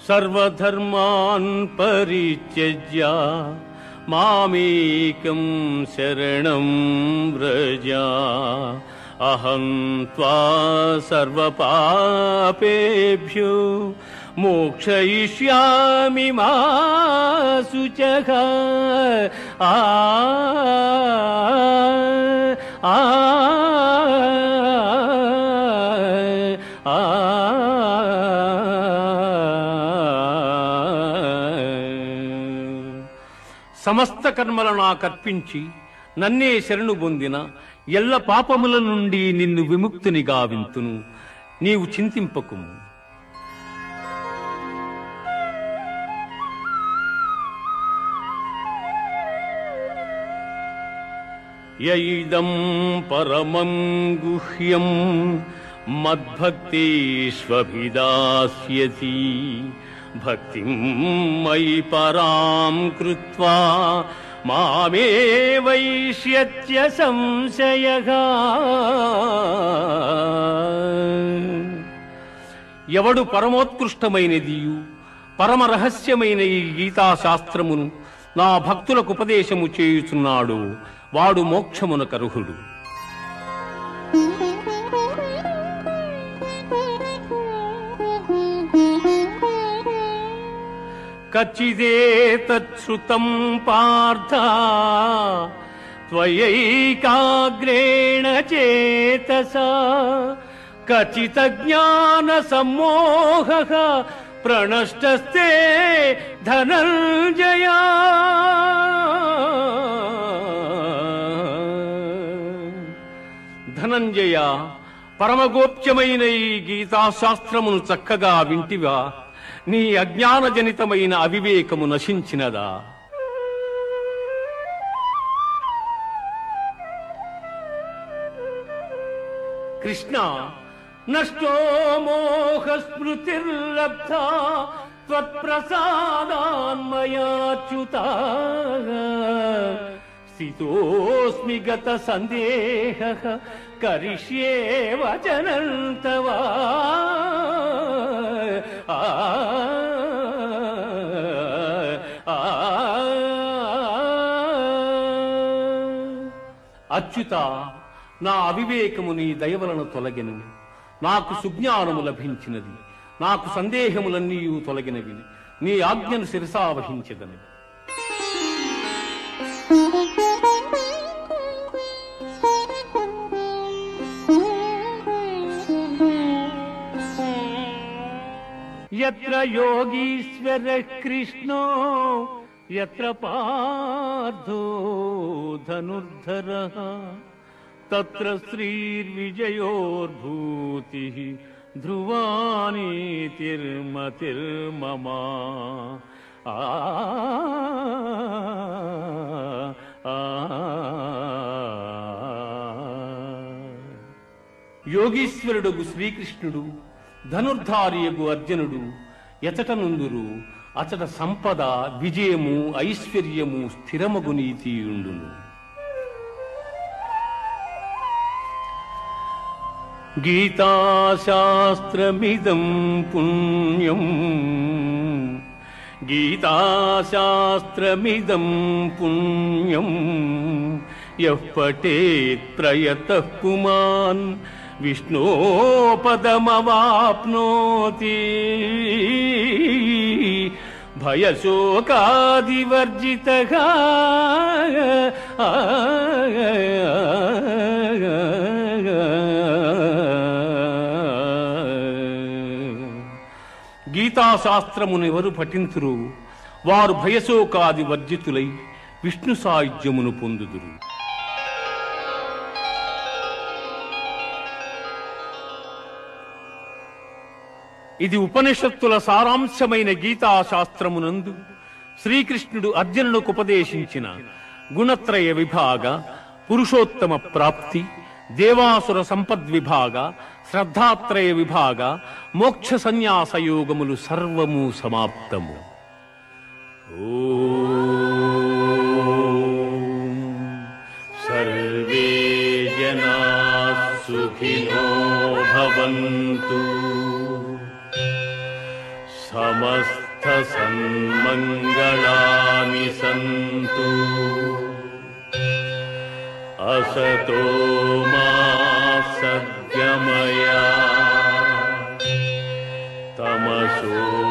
సర్వధర్మాన్ పరిత్యజ్య మామేకం శరణం వ్రజ అహం త్వా సర్వపాపేభ్యో మోక్షయిష్యామి మా శుచః. సమస్త కర్మలను నాకర్పించి నన్నే శరణు పొందిన ఎల్ల పాపముల నుండి నిన్ను విముక్తిని గావింతును. నీవు చింతింపకుము. యైదం పరమం గుహ్యం మద్భక్తేష్వభిదాస్యతి భక్తిం మయి పరాం కృత్వా మామే వైష్యత్య సంశయః. ఎవడు పరమోత్కృష్టమైనదియు పరమ రహస్యమైన ఈ గీతాశాస్త్రమును నా భక్తులకు ఉపదేశము చేయుచున్నాడు వాడు మోక్షమునకర్హుడు. కచ్చిదేతచ్ఛృతం పార్థ త్వయైకాగ్రేణ చేతసా కచితజ్ఞాన సమ్మోహః ప్రణష్టస్తే ధనంజయ. ధనంజయ, పరమగోప్యమైన ఈ గీతాశాస్త్రమును చక్కగా వింటివా? నీ అజ్ఞానజనితమైన అవివేకము నశించినదా? కృష్ణ, నష్టో మోహ స్మృతిర్లబ్ధా త్వత్ప్రసాదాన్మయాచ్యుత స్థితోస్మి గత సందేహః కరిష్యే వచనం తవ. అచ్యుత, నా అవివేకము నీ దయవలన తొలగెను. నాకు సుజ్ఞానము లభించినది. నాకు సందేహములన్నీ తొలగినవి. నీ ఆజ్ఞను శిరసావహించెదను. యత్ర యోగీశ్వరః కృష్ణో యత్ర పార్థో ధనుర్ధరః తత్ర శ్రీర్విజయోర్భూతిః ధ్రువా నీతిర్మతిర్మమ. యోగీశ్వరుడు శ్రీకృష్ణుడు, ధనుర్ధారియగు అర్జునుడు ఎచట నుందురు అచట సంపద, విజయము, ఐశ్వర్యము, స్థిరమగు నీతియుండును. గీతాశాస్త్రమిదం పుణ్యం, గీతాశాస్త్రమిదం పుణ్యం యః పఠేత్ ప్రయతః పుమాన్ విష్ణోపదమవాప్నోతి భయశోకాదివర్జితః. గీతాశాస్త్రమును ఎవరు పఠింతురు వారు భయశోకాది వర్జితులై విష్ణు సాయుధ్యమును పొందుదురు. ఇది ఉపనిషత్తుల సారాంశమైన గీతాశాస్త్రమునందు శ్రీకృష్ణుడు అర్జునునికి ఉపదేశించిన గుణత్రయ విభాగ, పురుషోత్తమ ప్రాప్తి, దేవాసుర సంపద్విభాగ, శ్రద్ధాత్రయ విభాగ, మోక్ష సన్యాస యోగములు సర్వము సమాప్తము. ఓం సర్వే జనాః సుఖినో భవంతు. సమస్త సన్మంగళాని సంతు असतो मा सद्गमया तमसो